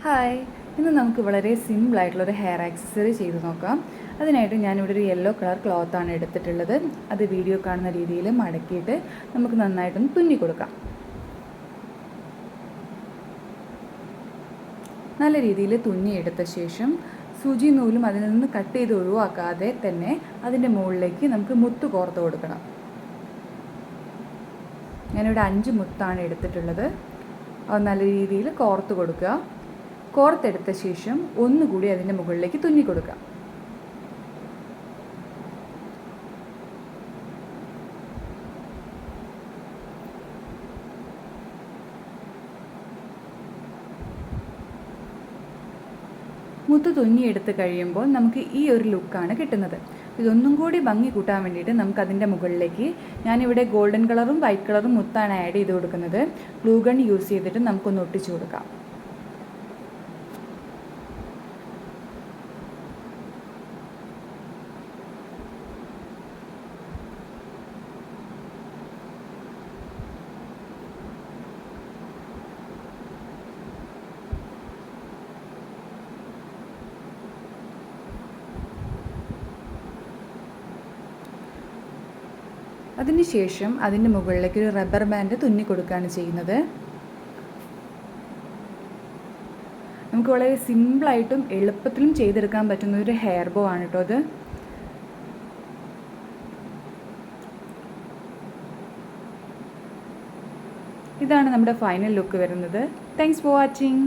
Hi, ഇന്ന് നമുക്ക് വളരെ സിമ്പിളായിട്ടുള്ളൊരു ഹെയർ ആക്സസറി ചെയ്ത് നോക്കാം. അതിനായിട്ട് ഞാനിവിടെ ഒരു യെല്ലോ കളർ ക്ലോത്താണ് എടുത്തിട്ടുള്ളത്. അത് വീഡിയോ കാണുന്ന രീതിയിൽ മടക്കിയിട്ട് നമുക്ക് നന്നായിട്ടൊന്ന് തുന്നി കൊടുക്കാം. നല്ല രീതിയിൽ തുന്നിയെടുത്ത ശേഷം സൂചി നൂലും അതിൽ നിന്ന് കട്ട് ചെയ്ത് ഒഴിവാക്കാതെ തന്നെ അതിൻ്റെ മുകളിലേക്ക് നമുക്ക് മുത്ത് കോർത്ത് കൊടുക്കണം. ഞാനിവിടെ 5 മുത്താണ് എടുത്തിട്ടുള്ളത്. അത് നല്ല രീതിയിൽ കോർത്ത് കൊടുക്കുക. കോർത്തെടുത്ത ശേഷം ഒന്നുകൂടി അതിൻ്റെ മുകളിലേക്ക് തുന്നി കൊടുക്കുക. മുത്ത് തുന്നിയെടുത്ത് കഴിയുമ്പോൾ നമുക്ക് ഈ ഒരു ലുക്കാണ് കിട്ടുന്നത്. ഇതൊന്നും കൂടി ഭംഗി കൂട്ടാൻ വേണ്ടിയിട്ട് നമുക്ക് അതിൻ്റെ മുകളിലേക്ക് ഞാനിവിടെ ഗോൾഡൻ കളറും വൈറ്റ് കളറും മുത്താണ് ആഡ് ചെയ്ത് കൊടുക്കുന്നത്. ഗ്ലൂ ഗൺ യൂസ് ചെയ്തിട്ട് നമുക്കൊന്ന് ഒട്ടിച്ചു കൊടുക്കാം. അതിനുശേഷം അതിൻ്റെ മുകളിലേക്ക് ഒരു റബ്ബർ ബാൻഡ് തുന്നി കൊടുക്കുകയാണ് ചെയ്യുന്നത്. നമുക്ക് വളരെ സിമ്പിളായിട്ടും എളുപ്പത്തിലും ചെയ്തെടുക്കാൻ പറ്റുന്ന ഒരു ഹെയർ ബോ ആണ് കേട്ടോ അത്. ഇതാണ് നമ്മുടെ ഫൈനൽ ലുക്ക് വരുന്നത്. Thanks for watching.